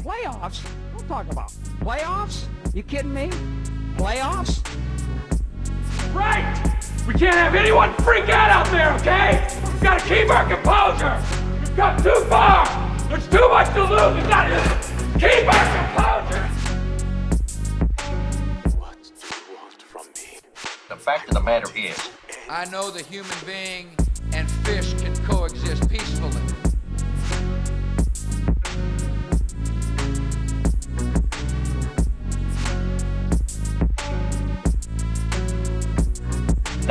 Playoffs? Don't talk about playoffs. You kidding me? Playoffs? Right! We can't have anyone freak out there, okay? We've got to keep our composure. We've come too far. There's too much to lose. We've got to keep our composure. What do you want from me? The fact of the matter is, I know the human being and fish can coexist peacefully.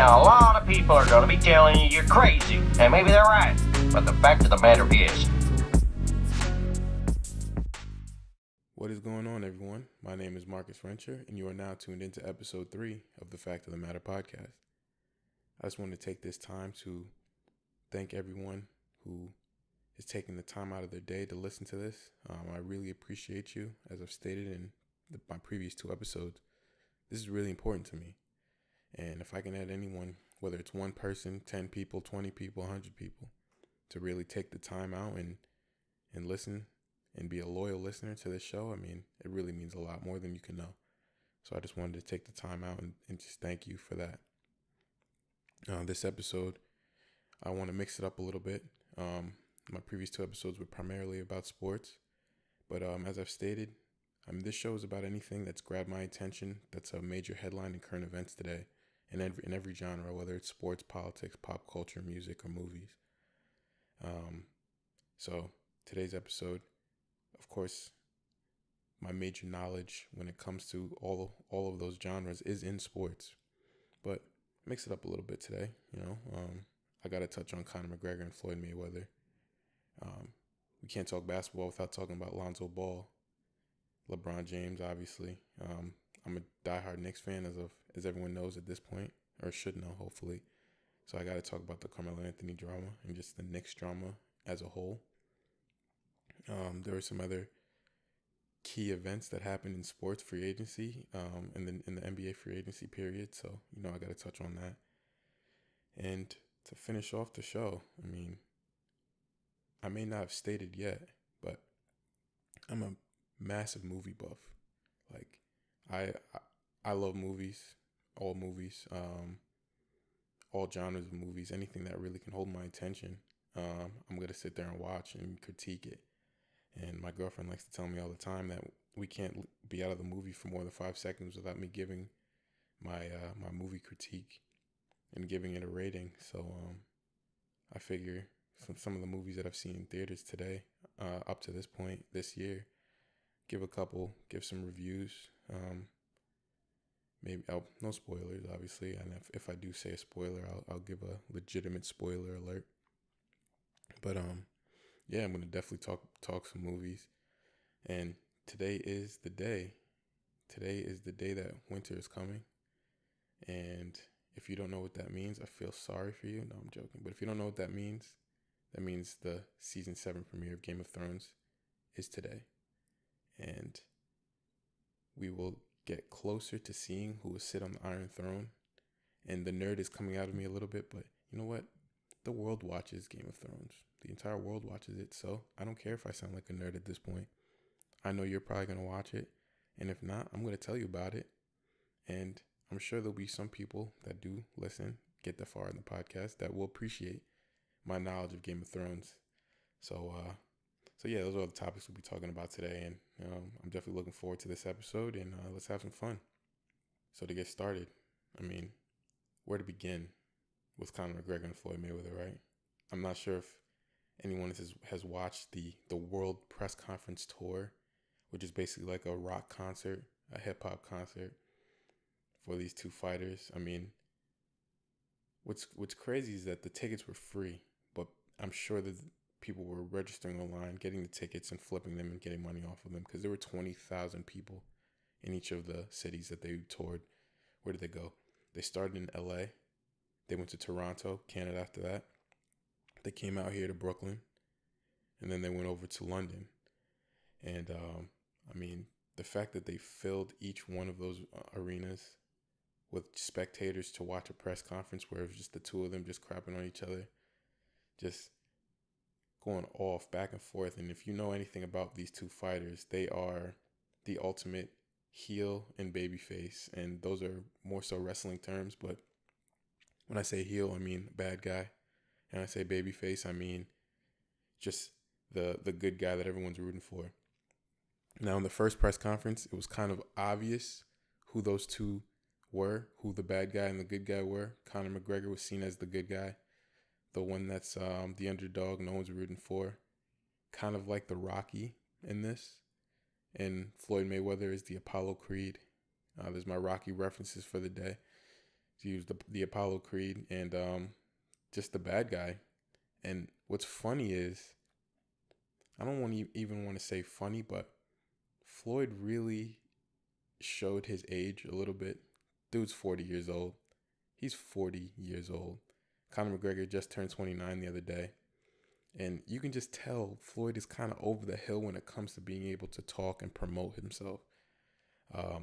now a lot of people are going to be telling you you're crazy, and maybe they're right, but the fact of the matter is. What is going on, everyone? My name is Marcus Rencher, and you are now tuned into episode 3 of the Fact of the Matter podcast. I just want to take this time to thank everyone who is taking the time out of their day to listen to this. I really appreciate you. As I've stated in my previous 2 episodes, this is really important to me. And if I can add anyone, whether it's one person, 10 people, 20 people, 100 people, to really take the time out and listen and be a loyal listener to this show, I mean, it really means a lot more than you can know. So I just wanted to take the time out and just thank you for that. This episode, I want to mix it up a little bit. My previous 2 episodes were primarily about sports, but as I've stated, this show is about anything that's grabbed my attention, that's a major headline in current events today, in every genre, whether it's sports, politics, pop culture, music, or movies. So today's episode, of course, my major knowledge when it comes to all of those genres is in sports, but mix it up a little bit today. I got to touch on Conor McGregor and Floyd Mayweather. We can't talk basketball without talking about Lonzo Ball, LeBron James, obviously. I'm a diehard Knicks fan, as everyone knows at this point, or should know, hopefully. So I got to talk about the Carmelo Anthony drama and just the Knicks drama as a whole. There were some other key events that happened in sports free agency, in the NBA free agency period. So, I got to touch on that. And to finish off the show, I may not have stated yet, but I'm a massive movie buff. Like, I love movies, all genres of movies, anything that really can hold my attention. I'm going to sit there and watch and critique it. And my girlfriend likes to tell me all the time that we can't be out of the movie for more than 5 seconds without me giving my movie critique and giving it a rating. So I figure some of the movies that I've seen in theaters today, up to this point this year, give some reviews. Maybe no spoilers, obviously, and if I do say a spoiler, I'll give a legitimate spoiler alert. But yeah, I'm gonna definitely talk some movies. And today is the day. Today is the day that winter is coming. And if you don't know what that means, I feel sorry for you. No, I'm joking. But if you don't know what that means the season 7 premiere of Game of Thrones is today. And we will get closer to seeing who will sit on the Iron Throne. And the nerd is coming out of me a little bit, but you know what? The world watches Game of Thrones. The entire world watches it, so I don't care if I sound like a nerd at this point. I know you're probably going to watch it, and if not, I'm going to tell you about it. And I'm sure there'll be some people that do listen, get that far in the podcast, that will appreciate my knowledge of Game of Thrones. So yeah, those are all the topics we'll be talking about today, and I'm definitely looking forward to this episode, and let's have some fun. So to get started, where to begin with Conor McGregor and Floyd Mayweather, right? I'm not sure if anyone has watched the World Press Conference Tour, which is basically like a rock concert, a hip-hop concert for these 2 fighters. What's crazy is that the tickets were free, but I'm sure that people were registering online, getting the tickets and flipping them and getting money off of them, because there were 20,000 people in each of the cities that they toured. Where did they go? They started in LA. They went to Toronto, Canada after that. They came out here to Brooklyn, and then they went over to London. And, the fact that they filled each one of those arenas with spectators to watch a press conference where it was just the 2 of them just crapping on each other, just going off back and forth. And if you know anything about these two fighters, they are the ultimate heel and babyface. And those are more so wrestling terms. But when I say heel, I mean bad guy. And I say babyface, I mean just the good guy that everyone's rooting for. Now, in the first press conference, it was kind of obvious who those two were, who the bad guy and the good guy were. Conor McGregor was seen as the good guy, the one that's the underdog no one's rooting for, kind of like the Rocky in this. And Floyd Mayweather is the Apollo Creed. There's my Rocky references for the day. To use the Apollo Creed and just the bad guy. And what's funny is, I don't even want to say funny, but Floyd really showed his age a little bit. Dude's 40 years old. He's 40 years old. Conor McGregor just turned 29 the other day. And you can just tell Floyd is kind of over the hill when it comes to being able to talk and promote himself. What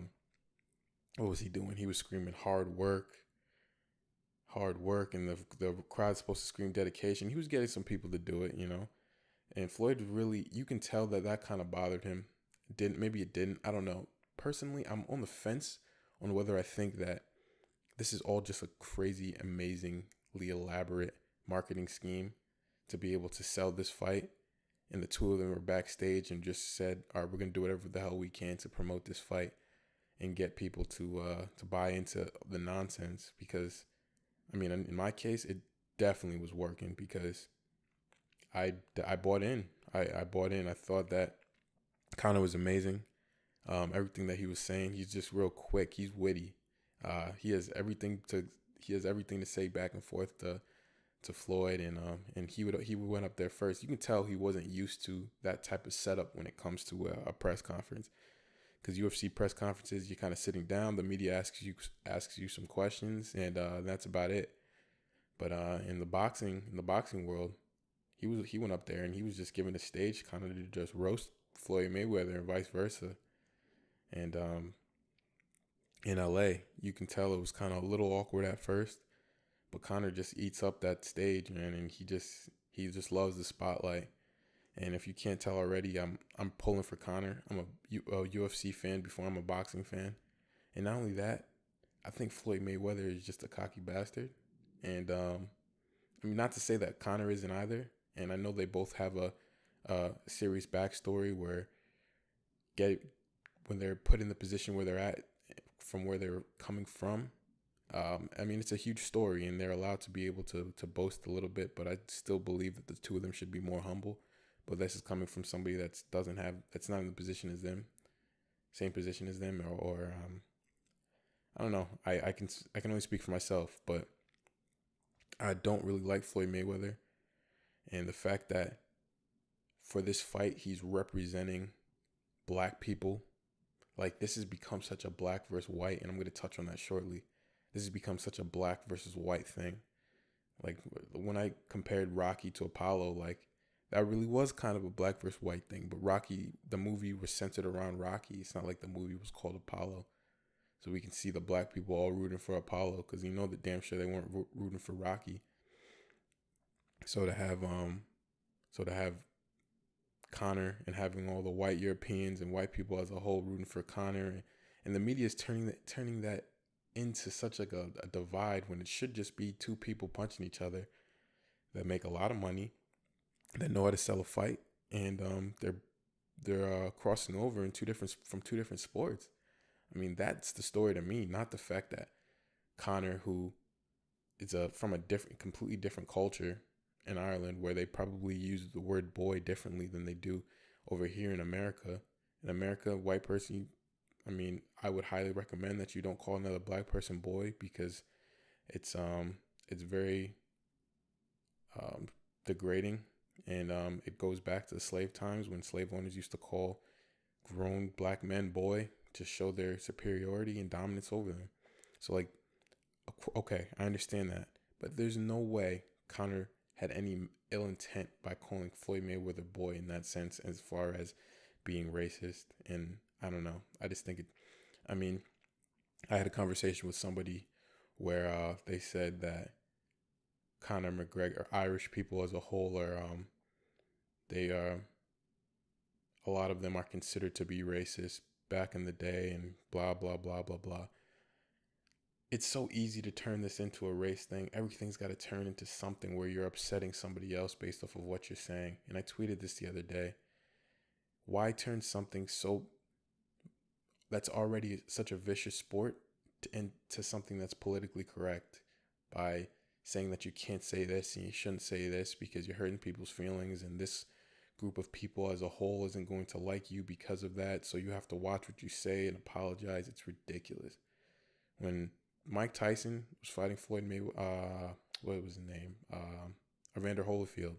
was he doing? He was screaming hard work, and the crowd's supposed to scream dedication. He was getting some people to do it, you know. And Floyd really, you can tell that kind of bothered him. Maybe it didn't. I don't know. Personally, I'm on the fence on whether I think that this is all just a crazy, amazingly elaborate marketing scheme to be able to sell this fight. And the two of them were backstage and just said, all right, we're going to do whatever the hell we can to promote this fight and get people to buy into the nonsense. Because, I mean, in my case, it definitely was working because I bought in. I bought in. I thought that Conor was amazing. Everything that he was saying, he's just real quick. He's witty. He has everything to say back and forth to Floyd, and he went up there first. You can tell he wasn't used to that type of setup when it comes to a press conference, because UFC press conferences, you're kind of sitting down. The media asks you some questions, and that's about it. But in the boxing world, he went up there and he was just given a stage kind of to just roast Floyd Mayweather and vice versa. And in LA, you can tell it was kind of a little awkward at first, but Conor just eats up that stage, man, and he just loves the spotlight. And if you can't tell already, I'm pulling for Conor. I'm a UFC fan before I'm a boxing fan. And not only that, I think Floyd Mayweather is just a cocky bastard. And I mean, not to say that Conor isn't either. And I know they both have a serious backstory where when they're put in the position where they're at from where they're coming from. I mean, it's a huge story, and they're allowed to be able to boast a little bit, but I still believe that the two of them should be more humble. But this is coming from somebody that's not in the position as them, same position as them, or I don't know. I can only speak for myself, but I don't really like Floyd Mayweather, and the fact that for this fight he's representing black people, like this has become such a black versus white, and I'm going to touch on that shortly. This has become such a black versus white thing. Like when I compared Rocky to Apollo, like that really was kind of a black versus white thing. But Rocky, the movie was centered around Rocky. It's not like the movie was called Apollo. So we can see the black people all rooting for Apollo because you know that damn sure they weren't rooting for Rocky. So to have Conor and having all the white Europeans and white people as a whole rooting for Conor, and the media is turning that into such like a divide when it should just be two people punching each other that make a lot of money, that know how to sell a fight, and they're crossing over from two different sports. I mean, that's the story to me, not the fact that Conor, who is from a completely different culture in Ireland, where they probably use the word boy differently than they do over here in America. In America, white person, I mean, I would highly recommend that you don't call another black person boy, because it's very degrading, and it goes back to the slave times when slave owners used to call grown black men boy to show their superiority and dominance over them. So like, okay, I understand that, but there's no way Conor had any ill intent by calling Floyd Mayweather boy in that sense, as far as being racist. And I don't know. I just think I mean, I had a conversation with somebody where they said that Conor McGregor, Irish people as a whole, are They are, a lot of them are considered to be racist back in the day and blah, blah, blah, blah, blah. It's so easy to turn this into a race thing. Everything's got to turn into something where you're upsetting somebody else based off of what you're saying. And I tweeted this the other day. Why turn something that's already such a vicious sport into something that's politically correct by saying that you can't say this and you shouldn't say this because you're hurting people's feelings, and this group of people as a whole isn't going to like you because of that, so you have to watch what you say and apologize. It's ridiculous. When Mike Tyson was fighting Floyd Mayweather, what was his name? Evander Holyfield.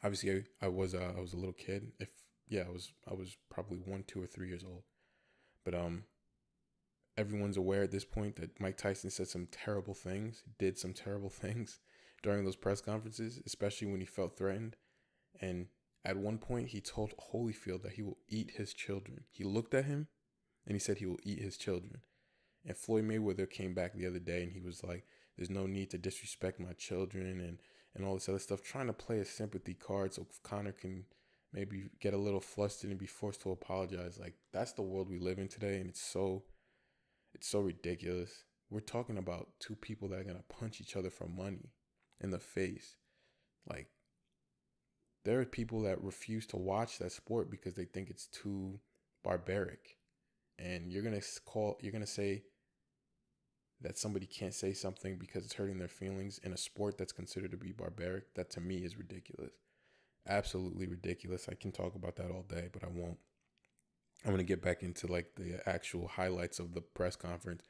Obviously, I was a little kid. I was probably 1, 2, or 3 years old. But everyone's aware at this point that Mike Tyson said some terrible things, did some terrible things during those press conferences, especially when he felt threatened. And at one point, he told Holyfield that he will eat his children. He looked at him and he said he will eat his children. And Floyd Mayweather came back the other day and he was like, there's no need to disrespect my children and all this other stuff, trying to play a sympathy card so Conor can maybe get a little flustered and be forced to apologize. Like, that's the world we live in today, and it's so ridiculous. We're talking about two people that are gonna punch each other for money in the face. Like, there are people that refuse to watch that sport because they think it's too barbaric. And you're gonna say that somebody can't say something because it's hurting their feelings in a sport that's considered to be barbaric. That to me is ridiculous. Absolutely ridiculous. I can talk about that all day, but I won't. I'm going to get back into like the actual highlights of the press conference,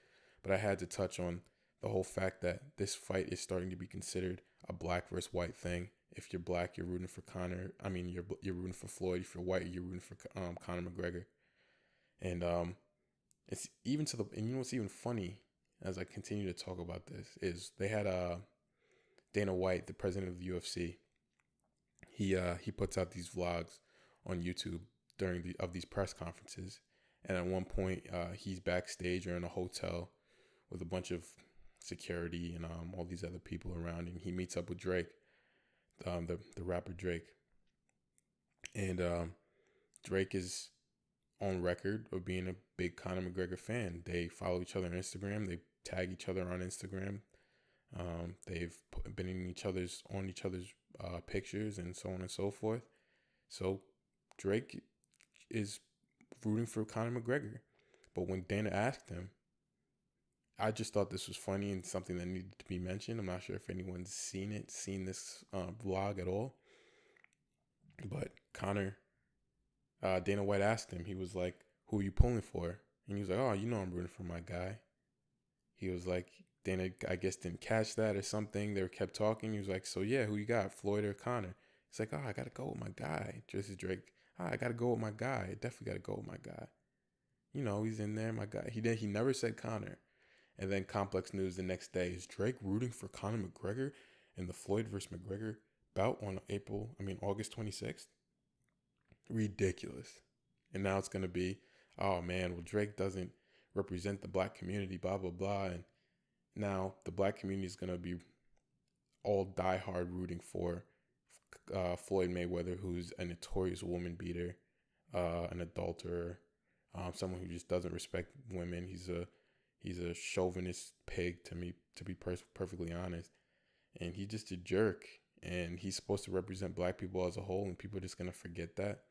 but I had to touch on the whole fact that this fight is starting to be considered a black versus white thing. If you're black, you're rooting for Conor. I mean, you're rooting for Floyd. If you're white, you're rooting for Conor McGregor. And it's even to the, and you know what's even funny as I continue to talk about this is they had Dana White, the president of the UFC. He puts out these vlogs on YouTube during these press conferences, and at one point he's backstage or in a hotel with a bunch of security and all these other people around, and he meets up with Drake, the rapper Drake, and Drake is on record of being a big Conor McGregor fan. They follow each other on Instagram. They tag each other on Instagram. They've been in each other's pictures and so on and so forth. So Drake is rooting for Conor McGregor. But when Dana asked him, I just thought this was funny and something that needed to be mentioned. I'm not sure if anyone's seen this vlog at all. But Dana White asked him, he was like, who are you pulling for? And he was like, oh, you know I'm rooting for my guy. He was like, Dana, I guess, didn't catch that or something. They kept talking. He was like, so yeah, who you got, Floyd or Conor? He's like, oh, I got to go with my guy. Just as Drake, I got to go with my guy. I definitely got to go with my guy. You know, he's in there, my guy. He never said Conor. And then Complex News the next day, is Drake rooting for Conor McGregor in the Floyd versus McGregor bout on August 26th? Ridiculous. And now it's going to be, oh man, well, Drake doesn't represent the black community, blah, blah, blah. And now the black community is going to be all diehard rooting for Floyd Mayweather, who's a notorious woman beater, an adulterer, someone who just doesn't respect women. He's a chauvinist pig to be perfectly honest. And he's just a jerk. And he's supposed to represent black people as a whole, and people are just going to forget that.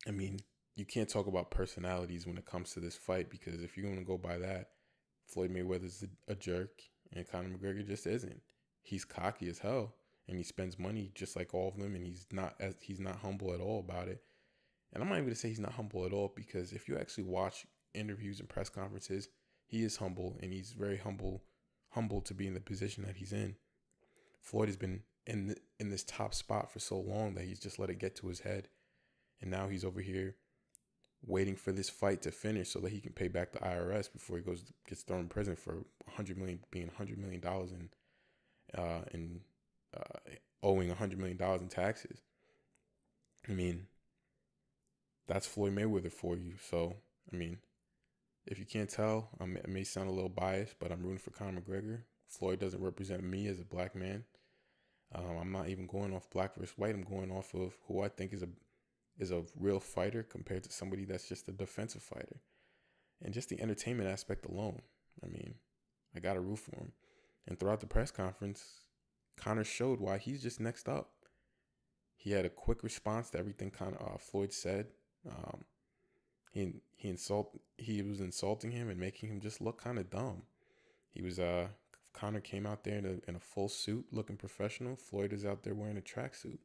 I mean, you can't talk about personalities when it comes to this fight, because if you're going to go by that, Floyd Mayweather's a jerk and Conor McGregor just isn't. He's cocky as hell and he spends money just like all of them, and he's not humble at all about it. And I'm not even going to say he's not humble at all, because if you actually watch interviews and press conferences, he is humble, and he's very humble to be in the position that he's in. Floyd has been in this top spot for so long that he's just let it get to his head. And now he's over here waiting for this fight to finish so that he can pay back the IRS before he gets thrown in prison for $100 million in owing $100 million in taxes. I mean, that's Floyd Mayweather for you. So, I mean, if you can't tell, it may sound a little biased, but I'm rooting for Conor McGregor. Floyd doesn't represent me as a black man. I'm not even going off black versus white. I'm going off of who I think is a real fighter compared to somebody that's just a defensive fighter. And just the entertainment aspect alone. I mean, I got to root for him. And throughout the press conference, Conor showed why he's just next up. He had a quick response to everything Floyd said. He was insulting him and making him just look kind of dumb. Conor came out there in a full suit, looking professional. Floyd is out there wearing a tracksuit,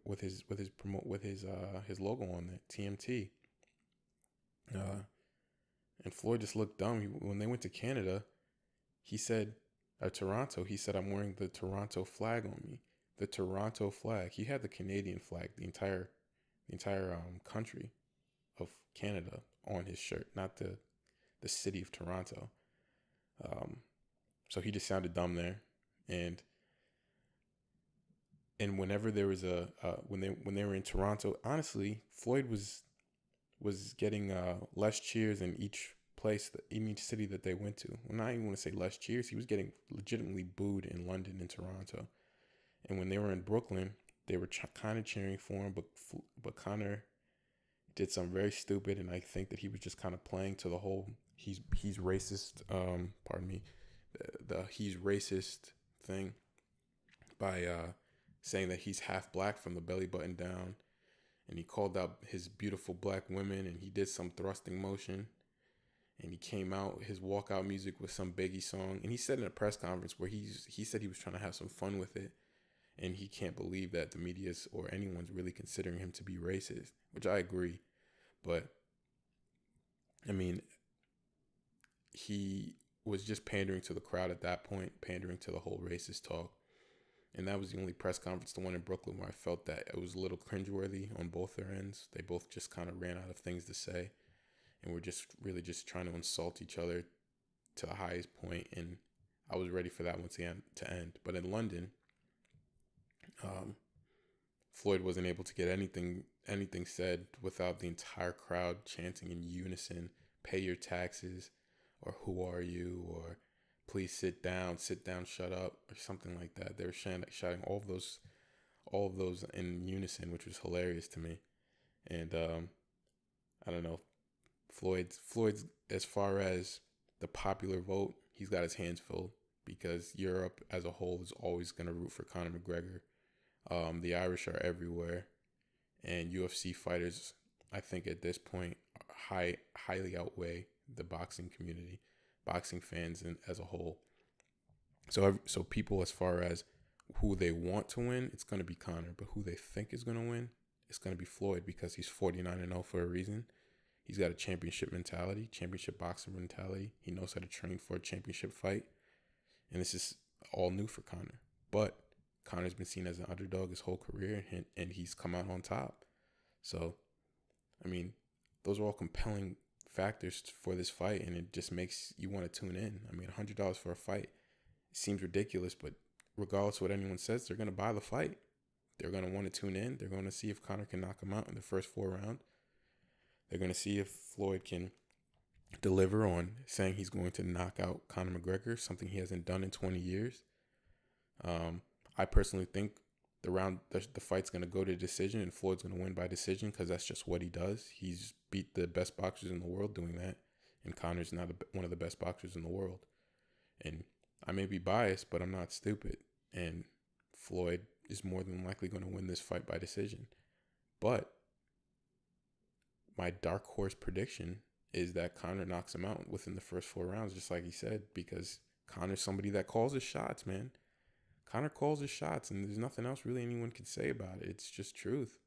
with his logo on it, TMT. And Floyd just looked dumb. When they went to Canada, he said, Toronto, he said, I'm wearing the Toronto flag on me. The Toronto flag. He had the Canadian flag, the entire country of Canada on his shirt, not the city of Toronto. So he just sounded dumb there. And whenever there was when they were in Toronto, honestly, Floyd was getting less cheers in each city that they went to. Well, not even want to say less cheers. He was getting legitimately booed in London and Toronto. And when they were in Brooklyn, they were kind of cheering for him, but Conor did something very stupid, and I think that he was just kind of playing to the whole he's racist. The he's racist thing by saying that he's half black from the belly button down, and he called out his beautiful black women, and he did some thrusting motion, and he came out. His walkout music was some Biggie song, and he said in a press conference where he said he was trying to have some fun with it. And he can't believe that the media's or anyone's really considering him to be racist, which I agree. But, I mean, he was just pandering to the crowd at that point, pandering to the whole racist talk. And that was the only press conference, the one in Brooklyn, where I felt that it was a little cringeworthy on both their ends. They both just kind of ran out of things to say. And were just really just trying to insult each other to the highest point. And I was ready for that one to end. But in London, Floyd wasn't able to get anything said without the entire crowd chanting in unison, "Pay your taxes," or "Who are you?" or "Please sit down, shut up," or something like that. They were shouting all of those in unison, which was hilarious to me. And I don't know, Floyd's as far as the popular vote, he's got his hands full because Europe as a whole is always going to root for Conor McGregor. The Irish are everywhere, and UFC fighters, I think at this point, highly outweigh the boxing community, boxing fans as a whole. So people, as far as who they want to win, it's going to be Conor, but who they think is going to win, it's going to be Floyd because he's 49-0 for a reason. He's got a championship mentality, championship boxing mentality. He knows how to train for a championship fight, and this is all new for Conor. But Conor's been seen as an underdog his whole career, and he's come out on top. So, I mean, those are all compelling factors for this fight, and it just makes you want to tune in. I mean, $100 for a fight seems ridiculous, but regardless of what anyone says, they're going to buy the fight. They're going to want to tune in. They're going to see if Conor can knock him out in the first 4 rounds. They're going to see if Floyd can deliver on saying he's going to knock out Conor McGregor, something he hasn't done in 20 years. I personally think the fight's going to go to decision and Floyd's going to win by decision because that's just what he does. He's beat the best boxers in the world doing that, and Conor's not one of the best boxers in the world. And I may be biased, but I'm not stupid, and Floyd is more than likely going to win this fight by decision. But my dark horse prediction is that Conor knocks him out within the first 4 rounds, just like he said, because Conor's somebody that calls his shots, man. Conor calls his shots, and there's nothing else really anyone can say about it. It's just truth.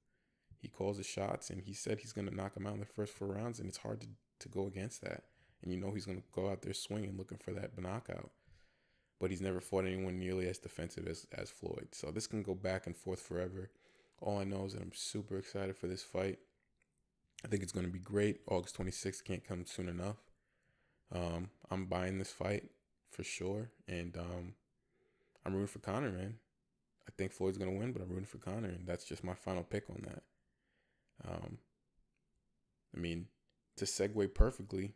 He calls his shots, and he said he's going to knock him out in the first 4 rounds, and it's hard to go against that. And you know he's going to go out there swinging, looking for that knockout. But he's never fought anyone nearly as defensive as Floyd. So this can go back and forth forever. All I know is that I'm super excited for this fight. I think it's going to be great. August 26th can't come soon enough. I'm buying this fight for sure, and I'm rooting for Conor, man. I think Floyd's going to win, but I'm rooting for Conor, and that's just my final pick on that. I mean, to segue perfectly,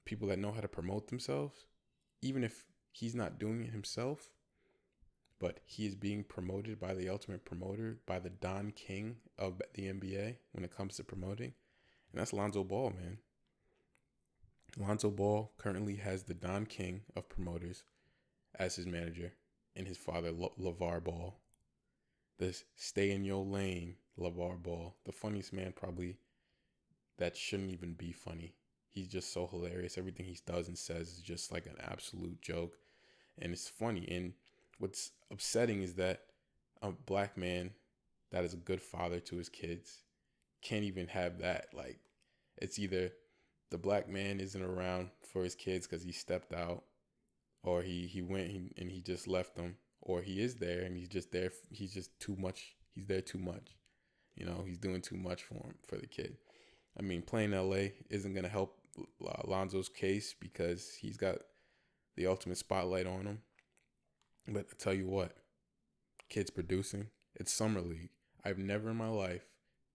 people that know how to promote themselves, even if he's not doing it himself, but he is being promoted by the ultimate promoter, by the Don King of the NBA when it comes to promoting. And that's Lonzo Ball, man. Lonzo Ball currently has the Don King of promoters as his manager, and his father, LeVar Ball. This stay in your lane, LeVar Ball. The funniest man probably that shouldn't even be funny. He's just so hilarious. Everything he does and says is just like an absolute joke. And it's funny. And what's upsetting is that a black man that is a good father to his kids can't even have that. Like, it's either the black man isn't around for his kids because he stepped out, or he went and he just left them, or he is there and he's just there. He's just too much. He's there too much. You know, he's doing too much for him, for the kid. I mean, playing LA isn't going to help Lonzo's case because he's got the ultimate spotlight on him. But I tell you what, kids producing, it's Summer League. I've never in my life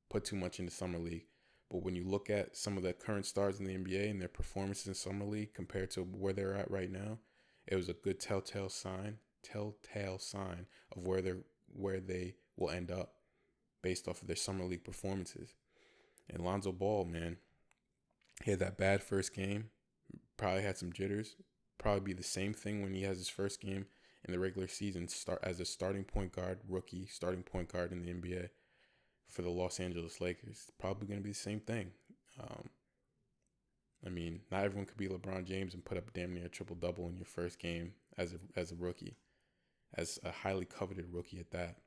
put too much into Summer League. But when you look at some of the current stars in the NBA and their performances in Summer League compared to where they're at right now, it was a good telltale sign of where they will end up based off of their Summer League performances. And Lonzo Ball, man, he had that bad first game, probably had some jitters, probably be the same thing when he has his first game in the regular season, start as a starting point guard in the NBA for the Los Angeles Lakers. Probably going to be the same thing. I mean, not everyone could be LeBron James and put up damn near a triple-double in your first game as a rookie, as a highly coveted rookie at that.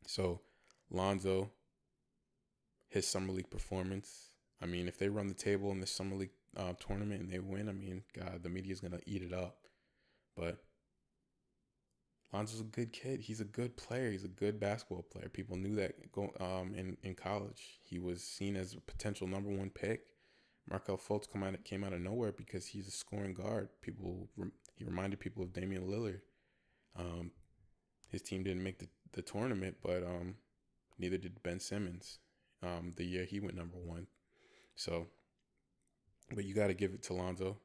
So, Lonzo, his Summer League performance, I mean, if they run the table in this Summer League tournament and they win, I mean, God, the media's going to eat it up. But Lonzo's a good kid. He's a good player. He's a good basketball player. People knew that in college. He was seen as a potential number one pick. Markelle Fultz came out of nowhere because he's a scoring guard. He reminded people of Damian Lillard. His team didn't make the tournament, but neither did Ben Simmons the year he went number one. So, but you got to give it to Lonzo.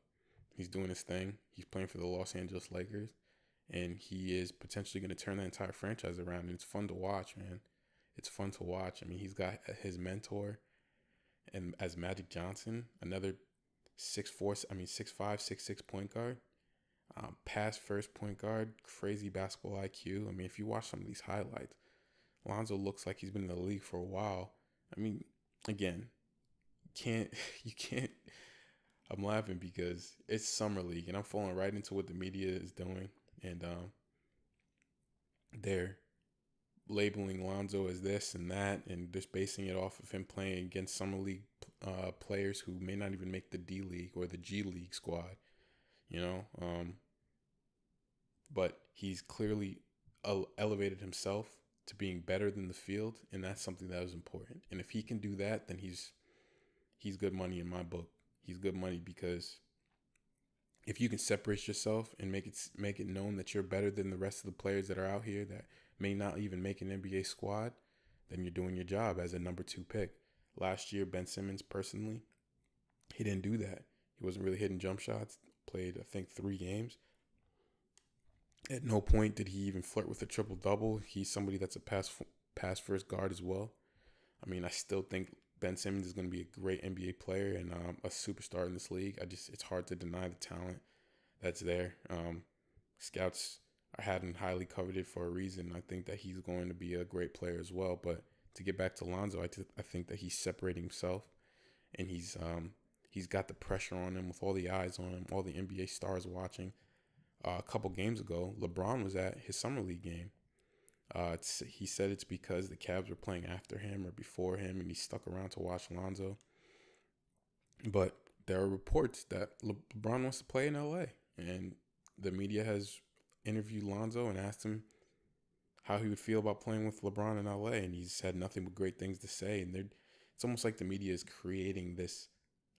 He's doing his thing. He's playing for the Los Angeles Lakers, and he is potentially going to turn that entire franchise around. And it's fun to watch, man. It's fun to watch. I mean, he's got his mentor, and as Magic Johnson, another 6'5", 6'6" point guard. Pass first point guard, crazy basketball IQ. I mean, if you watch some of these highlights, Lonzo looks like he's been in the league for a while. I mean, again, you can't. I'm laughing because it's Summer League and I'm falling right into what the media is doing. And they're labeling Lonzo as this and that, and just basing it off of him playing against Summer League players who may not even make the D League or the G League squad, you know. But he's clearly elevated himself to being better than the field, and that's something that was important. And if he can do that, then he's good money in my book. He's good money because if you can separate yourself and make it known that you're better than the rest of the players that are out here that may not even make an NBA squad, then you're doing your job as a number 2 pick. Last year, Ben Simmons, personally, he didn't do that. He wasn't really hitting jump shots. Played, I think, 3 games. At no point did he even flirt with a triple-double. He's somebody that's a pass-first guard as well. I mean, I still think Ben Simmons is going to be a great NBA player and a superstar in this league. It's hard to deny the talent that's there. Scouts are having highly coveted for a reason. I think that he's going to be a great player as well. But to get back to Lonzo, I think that he's separating himself, and he's got the pressure on him with all the eyes on him, all the NBA stars watching. A couple games ago, LeBron was at his Summer League game. He said it's because the Cavs were playing after him or before him, and he stuck around to watch Lonzo. But there are reports that LeBron wants to play in LA, and the media has interviewed Lonzo and asked him how he would feel about playing with LeBron in LA, and he's had nothing but great things to say. And it's almost like the media is creating this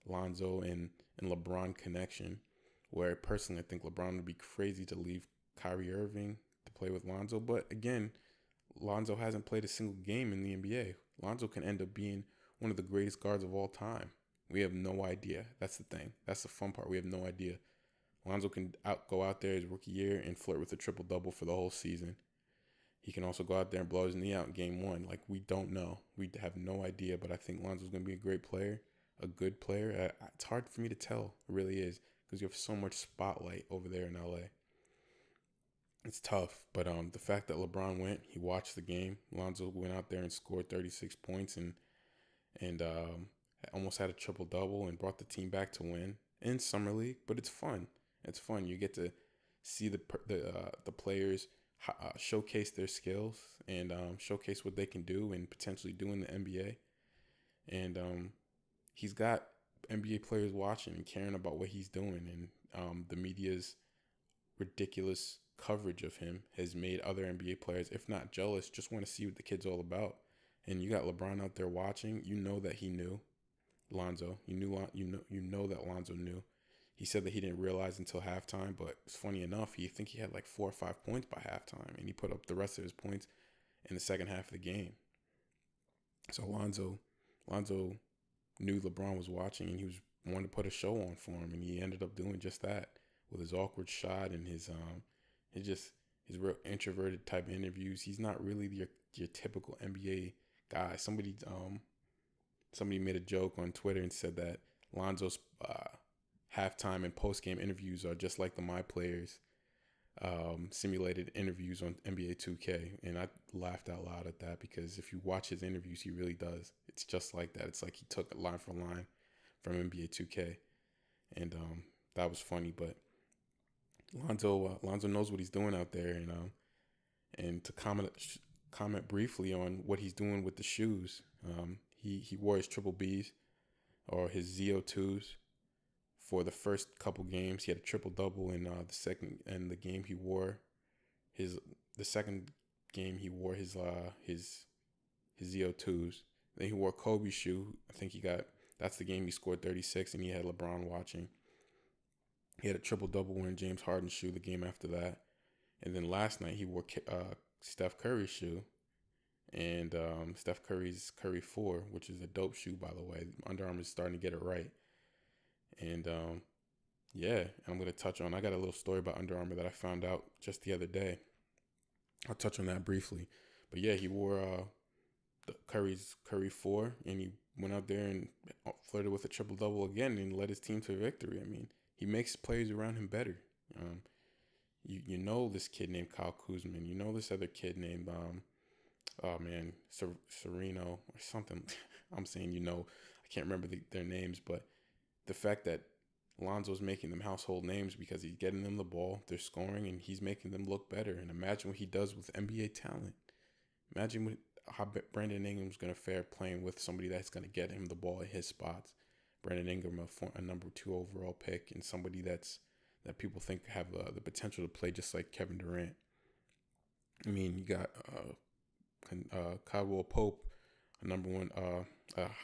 Lonzo and LeBron connection, where personally I think LeBron would be crazy to leave Kyrie Irving to play with Lonzo. But again, Lonzo hasn't played a single game in the NBA. Lonzo can end up being one of the greatest guards of all time. We have no idea. That's the thing. That's the fun part. We have no idea. Lonzo can go out there his rookie year and flirt with a triple-double for the whole season. He can also go out there and blow his knee out in game 1. Like, we don't know. We have no idea, but I think Lonzo's going to be a great player, a good player. It's hard for me to tell. It really is, because you have so much spotlight over there in LA. It's tough, but the fact that LeBron went, he watched the game. Lonzo went out there and scored 36 points and almost had a triple-double and brought the team back to win in Summer League, but it's fun. It's fun. You get to see the players showcase their skills and showcase what they can do and potentially do in the NBA. And he's got NBA players watching and caring about what he's doing. And the media's ridiculous coverage of him has made other NBA players, if not jealous, just want to see what the kid's all about. And you got LeBron out there watching. You know that he knew Lonzo. You know that Lonzo knew. He said that he didn't realize until halftime, but it's funny enough, he had like 4 or 5 points by halftime, and he put up the rest of his points in the second half of the game. So Lonzo knew LeBron was watching, and he wanted to put a show on for him, and he ended up doing just that with his awkward shot and his real introverted type interviews. He's not really your typical NBA guy. Somebody made a joke on Twitter and said that Lonzo's halftime and post-game interviews are just like the My Players simulated interviews on NBA 2K. And I laughed out loud at that, because if you watch his interviews, he really does. It's just like that. It's like he took it line for line from NBA 2K. And that was funny. But Lonzo knows what he's doing out there. And to comment briefly on what he's doing with the shoes, he wore his triple Bs or his ZO2s for the first couple games. He had a triple-double in the second, and the game he wore his ZO2s. Then he wore Kobe's shoe. I think that's the game he scored 36, and he had LeBron watching. He had a triple-double wearing James Harden's shoe the game after that. And then last night he wore Steph Curry's shoe, and Steph Curry's Curry 4, which is a dope shoe, by the way. Under Armour is starting to get it right. And I'm going to touch on, I got a little story about Under Armour that I found out just the other day. I'll touch on that briefly. But yeah, he wore the Curry 4, and he went out there and flirted with a triple-double again and led his team to victory. I mean, he makes players around him better. You know this kid named Kyle Kuzma. You know this other kid named, Sereno or something. I'm saying, I can't remember their names, but the fact that Lonzo's making them household names because he's getting them the ball, they're scoring, and he's making them look better. And imagine what he does with NBA talent. Imagine how Brandon Ingram's going to fare playing with somebody that's going to get him the ball at his spots. Brandon Ingram, a number 2 overall pick, and somebody that people think have the potential to play just like Kevin Durant. I mean, you got Caldwell Pope, a number 1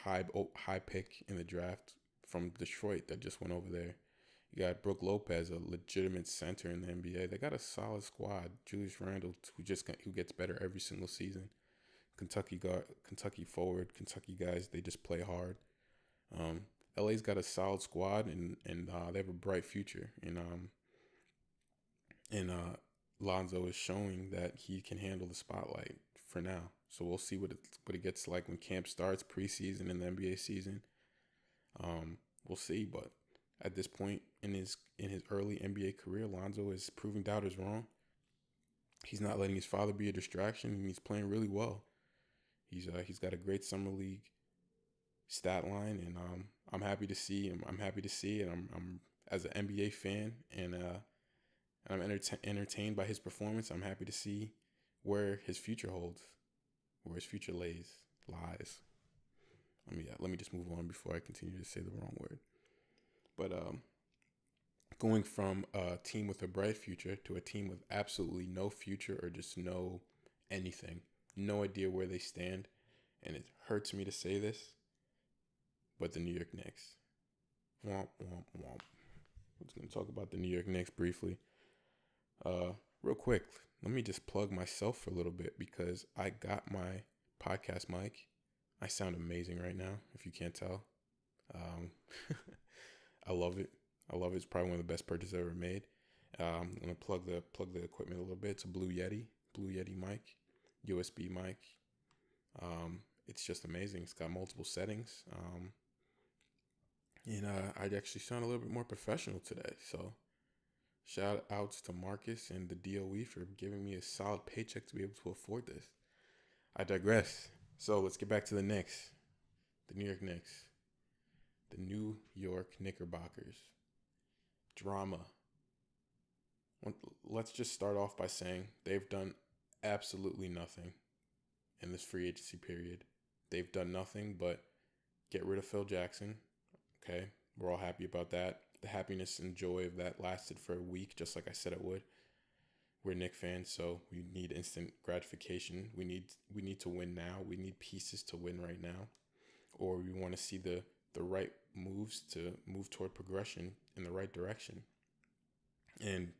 high pick in the draft from Detroit that just went over there. You got Brook Lopez, a legitimate center in the NBA. They got a solid squad. Julius Randle, who gets better every single season. Kentucky forward, Kentucky guys, they just play hard. LA's got a solid squad, and they have a bright future. And Lonzo is showing that he can handle the spotlight for now. So we'll see what it gets like when camp starts, preseason, and the NBA season. We'll see, but at this point in his early NBA career, Lonzo is proving doubters wrong. He's not letting his father be a distraction, and he's playing really well. He's got a great summer league stat line, and I'm happy to see him. I'm happy to see it. I'm as an NBA fan, and I'm entertained by his performance. I'm happy to see where his future holds, where his future lies. Let me just move on before I continue to say the wrong word. But going from a team with a bright future to a team with absolutely no future or just no anything, no idea where they stand, and it hurts me to say this, but the New York Knicks. Womp, womp, womp. I'm just going to talk about the New York Knicks briefly. Real quick, let me just plug myself for a little bit because I got my podcast mic. I sound amazing right now, if you can't tell. I love it. I love it. It's probably one of the best purchases I've ever made. I'm gonna plug the equipment a little bit. It's a Blue Yeti mic, USB mic. It's just amazing. It's got multiple settings. And I'd actually sound a little bit more professional today. So shout outs to Marcus and the DOE for giving me a solid paycheck to be able to afford this. I digress. So let's get back to the Knicks. The New York Knicks. The New York Knickerbockers. Drama. Let's just start off by saying they've done absolutely nothing in this free agency period. They've done nothing but get rid of Phil Jackson. Okay, we're all happy about that. The happiness and joy of that lasted for a week, just like I said it would. We're Knicks fans, so we need instant gratification. We need to win now. We need pieces to win right now. Or we want to see the right moves to move toward progression in the right direction. And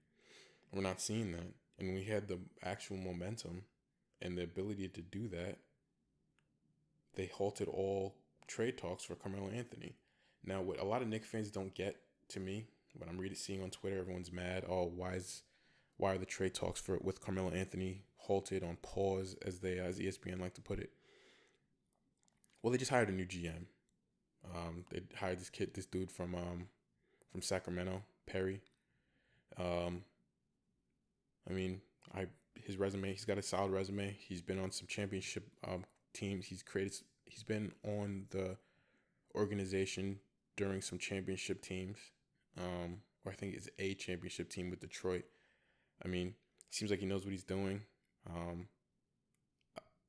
we're not seeing that. And we had the actual momentum and the ability to do that. They halted all trade talks for Carmelo Anthony. Now, what a lot of Knicks fans don't get, to me, when I'm seeing on Twitter, everyone's mad. Oh, why are the trade talks with Carmelo Anthony halted, on pause, as ESPN like to put it? Well, they just hired a new GM. They hired this dude from Sacramento, Perry. His resume, he's got a solid resume. He's been on some championship teams. He's been on the organization during some championship teams. Or I think it's a championship team with Detroit. Seems like he knows what he's doing.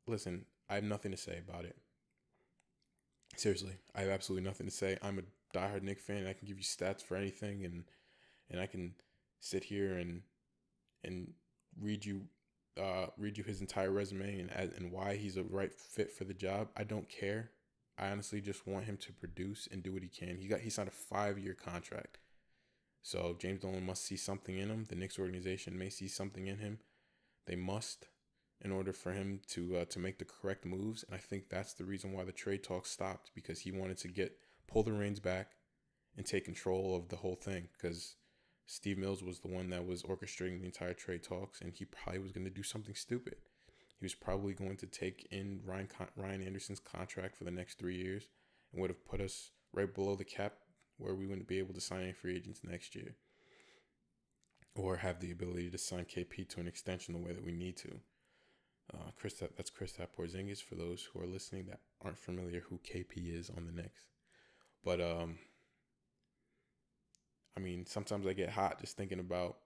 Listen, I have nothing to say about it. Seriously, I have absolutely nothing to say. I'm a diehard Knicks fan. I can give you stats for anything, and I can sit here and read you his entire resume and why he's a right fit for the job. I don't care. I honestly just want him to produce and do what he can. He signed a 5-year contract. So James Dolan must see something in him. The Knicks organization may see something in him. They must, in order for him to make the correct moves. And I think that's the reason why the trade talks stopped, because he wanted to pull the reins back and take control of the whole thing, because Steve Mills was the one that was orchestrating the entire trade talks, and he probably was going to do something stupid. He was probably going to take in Ryan Anderson's contract for the next 3 years and would have put us right below the cap, where we wouldn't be able to sign any free agents next year, or have the ability to sign KP to an extension the way that we need to. That's Kristaps Porzingis, for those who are listening that aren't familiar who KP is on the Knicks. But sometimes I get hot just thinking about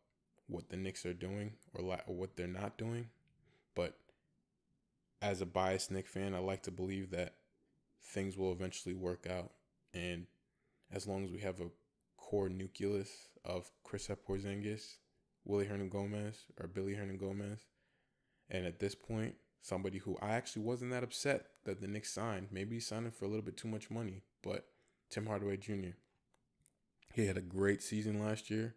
what the Knicks are doing or what they're not doing. But as a biased Knicks fan, I like to believe that things will eventually work out. And as long as we have a core nucleus of Kristaps Porzingis, Willie Hernangomez, or Billy Hernangomez, and at this point, somebody who I actually wasn't that upset that the Knicks signed. Maybe he signed him for a little bit too much money, but Tim Hardaway Jr. He had a great season last year.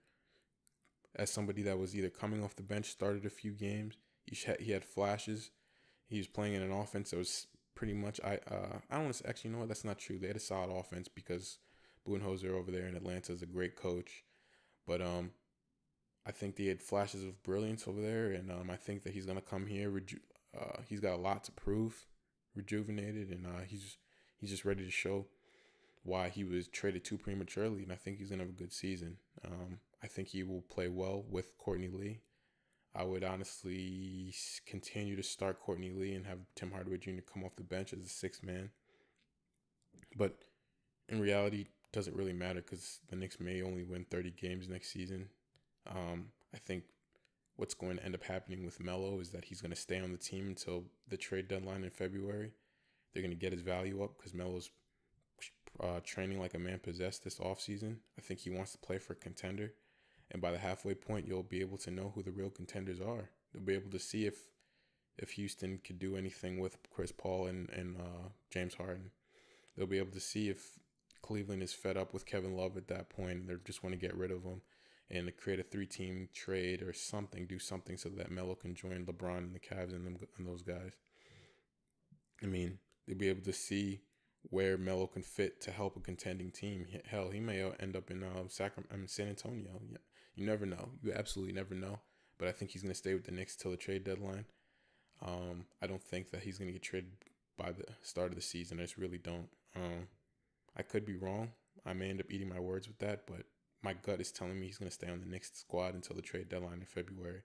As somebody that was either coming off the bench, started a few games, he had flashes. He was playing in an offense that was pretty much, I don't want to say, actually, you know what, that's not true. They had a solid offense because Budenholzer over there in Atlanta is a great coach. But I think they had flashes of brilliance over there, and I think that he's going to come here. He's got a lot to prove, rejuvenated, and he's just ready to show why he was traded too prematurely, and I think he's going to have a good season. I think he will play well with Courtney Lee. I would honestly continue to start Courtney Lee and have Tim Hardaway Jr. come off the bench as a sixth man. But in reality, it doesn't really matter because the Knicks may only win 30 games next season. I think what's going to end up happening with Melo is that he's going to stay on the team until the trade deadline in February. They're going to get his value up because Melo's training like a man possessed this offseason. I think he wants to play for a contender. And by the halfway point, you'll be able to know who the real contenders are. You'll be able to see if Houston could do anything with Chris Paul and James Harden. They'll be able to see if Cleveland is fed up with Kevin Love at that point and they just want to get rid of him and to create a 3-team trade or something, do something so that Melo can join LeBron and the Cavs and those guys. They'll be able to see where Melo can fit to help a contending team. Hell, he may end up in San Antonio. You never know. You absolutely never know. But I think he's going to stay with the Knicks till the trade deadline. I don't think that he's going to get traded by the start of the season. I just really don't. I could be wrong. I may end up eating my words with that, but my gut is telling me he's going to stay on the Knicks squad until the trade deadline in February,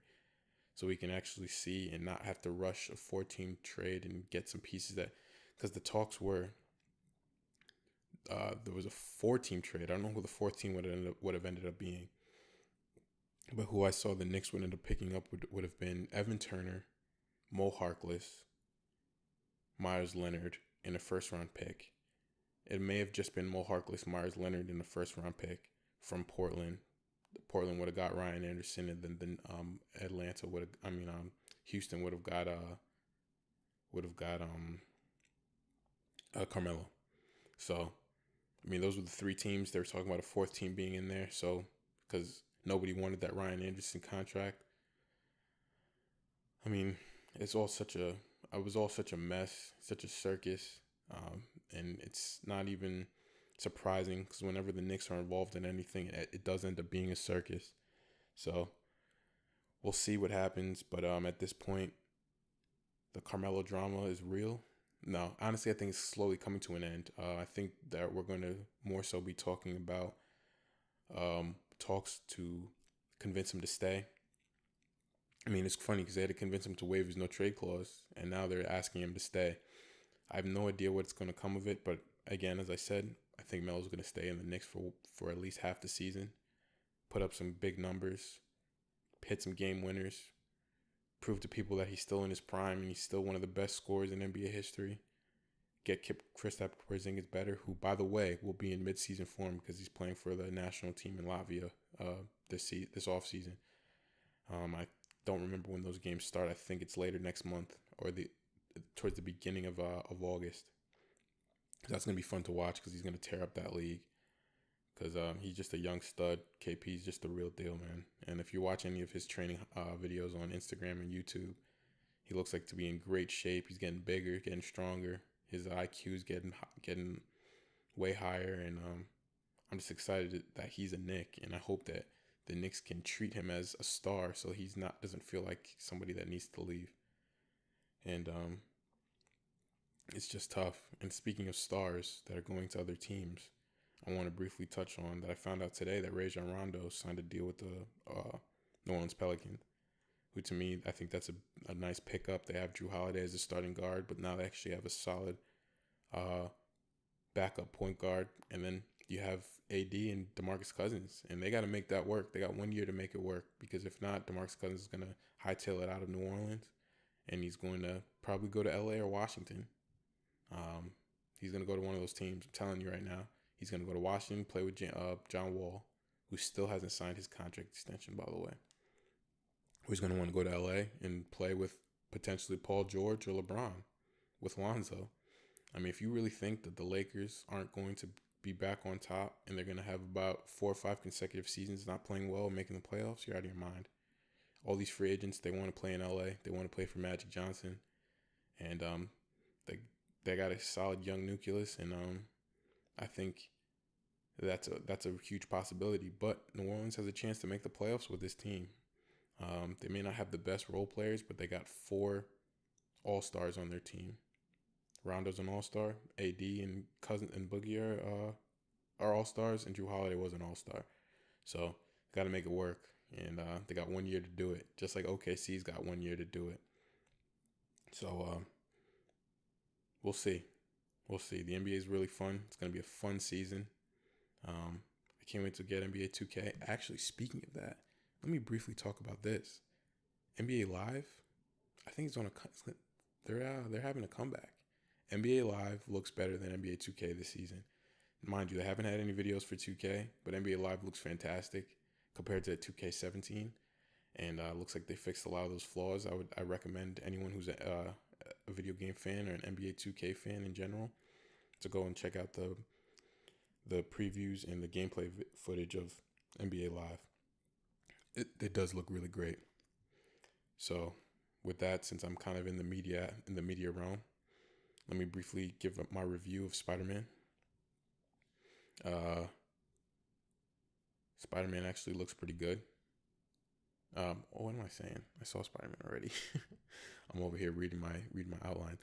so we can actually see and not have to rush a 4-team trade and get some pieces that, because the talks were there was a 4-team trade. I don't know who the 4th team would have ended up being, but who I saw the Knicks would end up picking up would have been Evan Turner, Mo Harkless, Myers Leonard in a 1st-round pick. It may have just been Mo Harkless, Myers Leonard in the 1st-round pick from Portland. Portland would have got Ryan Anderson, and then Atlanta would have. Houston would have got Carmelo. So, those were the 3 teams. They were talking about a 4th team being in there. So, because nobody wanted that Ryan Anderson contract. It was all such a mess, such a circus, and it's not even surprising because whenever the Knicks are involved in anything, it does end up being a circus. So we'll see what happens. But at this point, the Carmelo drama is real. No, honestly, I think it's slowly coming to an end. I think that we're going to more so be talking about talks to convince him to stay. It's funny because they had to convince him to waive his no trade clause, and now they're asking him to stay. I have no idea what's going to come of it, but again, as I said, I think Melo's going to stay in the Knicks for at least half the season, put up some big numbers, hit some game winners, prove to people that he's still in his prime and he's still one of the best scorers in NBA history. Get Kristaps Porzingis better, who, by the way, will be in midseason form because he's playing for the national team in Latvia this offseason. I don't remember when those games start. I think it's later next month or towards the beginning of August. That's going to be fun to watch because he's going to tear up that league because he's just a young stud. KP's just the real deal, man. And if you watch any of his training videos on Instagram and YouTube, he looks like to be in great shape. He's getting bigger, getting stronger. His IQ is getting way higher, and I'm just excited that he's a Knick, and I hope that the Knicks can treat him as a star so he's doesn't feel like somebody that needs to leave. And it's just tough. And speaking of stars that are going to other teams, I want to briefly touch on that I found out today that Rajon Rondo signed a deal with the New Orleans Pelicans, who to me, I think that's a nice pickup. They have Drew Holiday as a starting guard, but now they actually have a solid backup point guard. And then you have AD and DeMarcus Cousins, and they got to make that work. They got 1 year to make it work, because if not, DeMarcus Cousins is going to hightail it out of New Orleans, and he's going to probably go to LA or Washington. He's going to go to one of those teams. I'm telling you right now, he's going to go to Washington, play with John Wall, who still hasn't signed his contract extension, by the way. He's going to want to go to LA and play with potentially Paul George or LeBron with Lonzo. If you really think that the Lakers aren't going to be back on top and they're going to have about 4 or 5 consecutive seasons not playing well and making the playoffs, you're out of your mind. All these free agents, they want to play in LA. They want to play for Magic Johnson. And they got a solid young nucleus, and I think that's a huge possibility. But New Orleans has a chance to make the playoffs with this team. They may not have the best role players, but they got 4 all-stars on their team. Rondo's an all-star. AD and Cousins and Boogie are all-stars, and Drew Holiday was an all-star. So got to make it work, and they got 1 year to do it, just like OKC's got 1 year to do it. So we'll see. We'll see. The NBA is really fun. It's going to be a fun season. I can't wait to get NBA 2K. Actually, speaking of that, let me briefly talk about this. NBA Live, I think they're having a comeback. NBA Live looks better than NBA 2K this season. Mind you, they haven't had any videos for 2K, but NBA Live looks fantastic compared to 2K17, and looks like they fixed a lot of those flaws. I recommend anyone who's a video game fan or an NBA 2K fan in general to go and check out the previews and the gameplay footage of NBA Live. It does look really great. So with that, since I'm kind of in the media realm, let me briefly give up my review of Spider-Man. Spider-Man actually looks pretty good. What am I saying? I saw Spider-Man already. I'm over here reading my outline.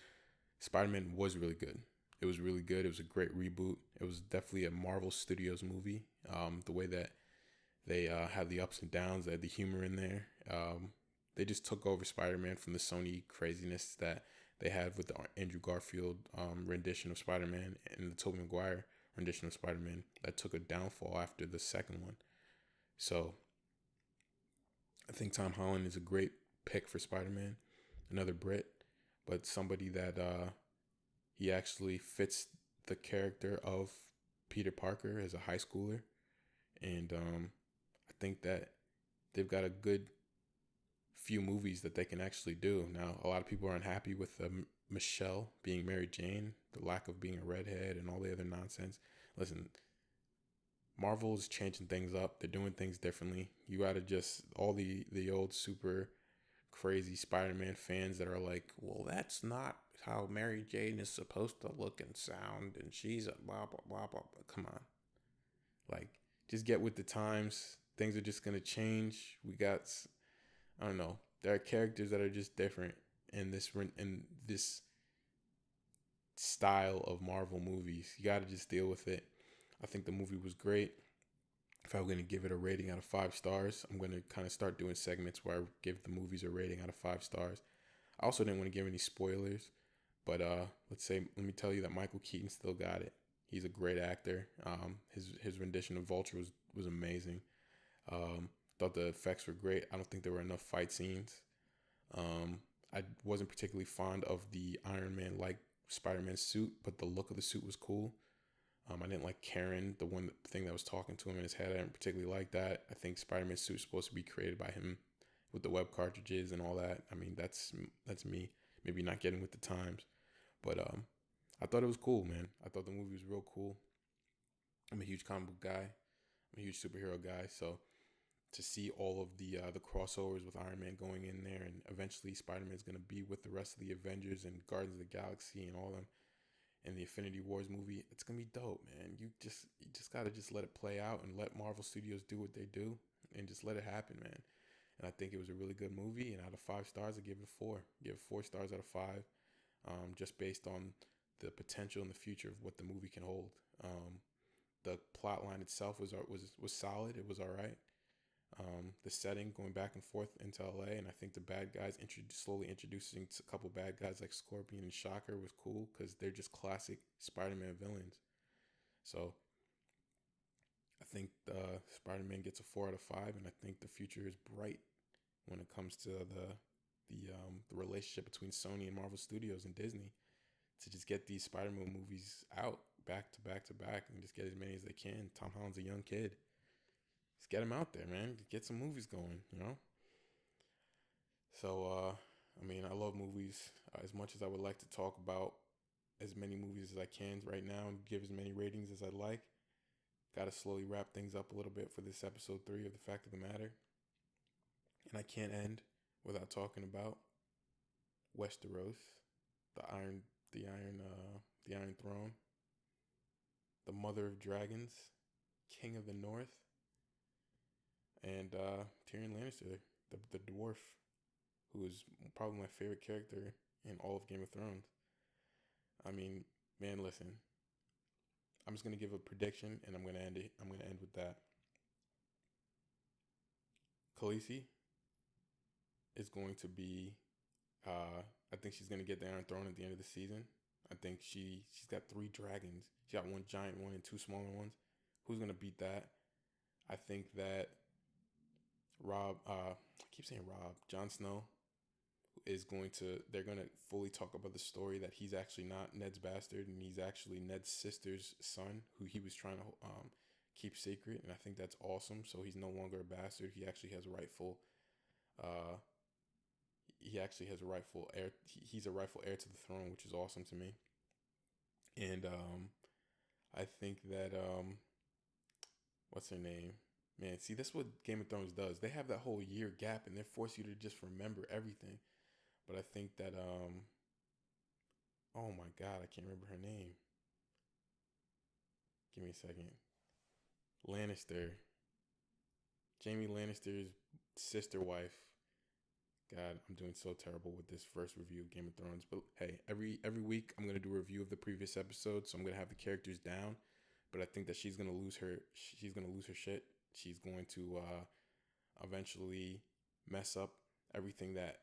Spider-Man was really good. It was really good. It was a great reboot. It was definitely a Marvel Studios movie. The way that they had the ups and downs, they had the humor in there. They just took over Spider-Man from the Sony craziness that they had with the Andrew Garfield rendition of Spider-Man and the Tobey Maguire rendition of Spider-Man that took a downfall after the second one. So I think Tom Holland is a great pick for Spider-Man, another Brit, but somebody that he actually fits the character of Peter Parker as a high schooler. And I think that they've got a good few movies that they can actually do. Now, a lot of people are unhappy with Michelle being Mary Jane, the lack of being a redhead and all the other nonsense. Listen, Marvel is changing things up. They're doing things differently. You got to just, all the old super crazy Spider-Man fans that are like, well, that's not how Mary Jane is supposed to look and sound, and she's a blah, blah, blah, blah. Come on. Like, just get with the times. Things are just going to change. We got, I don't know. There are characters that are just different in this style of Marvel movies. You got to just deal with it. I think the movie was great. If I were going to give it a rating out of 5 stars, I'm going to kind of start doing segments where I give the movies a rating out of 5 stars. I also didn't want to give any spoilers, but let me tell you that Michael Keaton still got it. He's a great actor. His rendition of Vulture was amazing. Thought the effects were great. I don't think there were enough fight scenes. I wasn't particularly fond of the Iron Man like Spider-Man suit, but the look of the suit was cool. I didn't like Karen, the thing that was talking to him in his head. I didn't particularly like that. I think Spider-Man's suit is supposed to be created by him with the web cartridges and all that. I mean, that's me. Maybe not getting with the times, but I thought it was cool, man. I thought the movie was real cool. I'm a huge comic book guy. I'm a huge superhero guy, so to see all of the crossovers with Iron Man going in there, and eventually Spider-Man's gonna be with the rest of the Avengers and Guardians of the Galaxy and all them. In the Infinity Wars movie, it's gonna be dope, man. You just gotta just let it play out and let Marvel Studios do what they do and just let it happen, man. And I think it was a really good movie. And out of 5 stars, I give it a 4. Give it 4 stars out of 5, just based on the potential in the future of what the movie can hold. The plot line itself was solid. It was all right. The setting going back and forth into LA, and I think the bad guys slowly introducing a couple bad guys like Scorpion and Shocker was cool because they're just classic Spider-Man villains. So I think Spider-Man gets a 4 out of 5, and I think the future is bright when it comes to the relationship between Sony and Marvel Studios and Disney to just get these Spider-Man movies out back to back to back and just get as many as they can. Tom Holland's a young kid. Just get him out there, man. Get some movies going, you know? So, I mean, I love movies as much as I would like to talk about as many movies as I can right now and give as many ratings as I'd like. Got to slowly wrap things up a little bit for this episode 3 of The Fact of the Matter. And I can't end without talking about Westeros, the Iron Throne, the Mother of Dragons, King of the North, and Tyrion Lannister, the dwarf, who is probably my favorite character in all of Game of Thrones. I mean, man, listen. I'm just gonna give a prediction, and I'm gonna end it. I'm gonna end with that. Khaleesi is going to be. I think she's gonna get the Iron Throne at the end of the season. I think she's got 3 dragons. She got 1 giant one and 2 smaller ones. Who's gonna beat that? I think that Jon Snow they're going to fully talk about the story that he's actually not Ned's bastard and he's actually Ned's sister's son who he was trying to keep secret. And I think that's awesome. So he's no longer a bastard. He actually has rightful heir. He's a rightful heir to the throne, which is awesome to me. And I think that, what's her name? Man, see, that's what Game of Thrones does. They have that whole year gap and they force you to just remember everything. But I think that, oh my my God, I can't remember her name. Give me a second. Lannister. Jaime Lannister's sister wife. God, I'm doing so terrible with this first review of Game of Thrones. But hey, every week I'm gonna do a review of the previous episode, so I'm gonna have the characters down. But I think that she's gonna lose her shit. She's going to eventually mess up everything that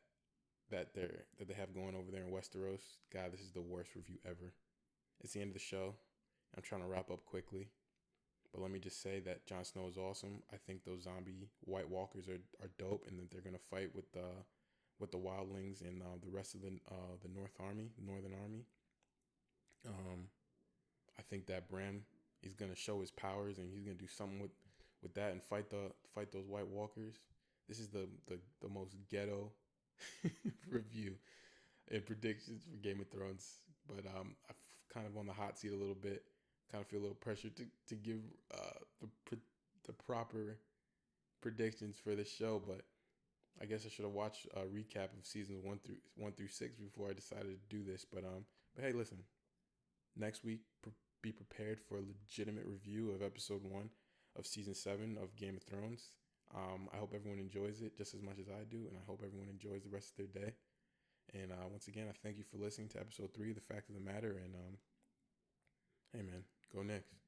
they have going over there in Westeros. God, this is the worst review ever. It's the end of the show. I'm trying to wrap up quickly. But let me just say that Jon Snow is awesome. I think those zombie White Walkers are dope, and that they're gonna fight with the wildlings and the rest of the Northern Army. I think that Bran, he's gonna show his powers, and he's gonna do something with that and fight those White Walkers. This is the most ghetto review and predictions for Game of Thrones. But I'm kind of on the hot seat a little bit. Kind of feel a little pressure to give the proper predictions for the show, but I guess I should have watched a recap of seasons 1 through 6 before I decided to do this. But hey, listen, next week be prepared for a legitimate review of episode 1 of season 7 of Game of Thrones. I hope everyone enjoys it just as much as I do, and I hope everyone enjoys the rest of their day. And once again, I thank you for listening to episode 3 of The Fact of the Matter. And hey, man, go Knicks.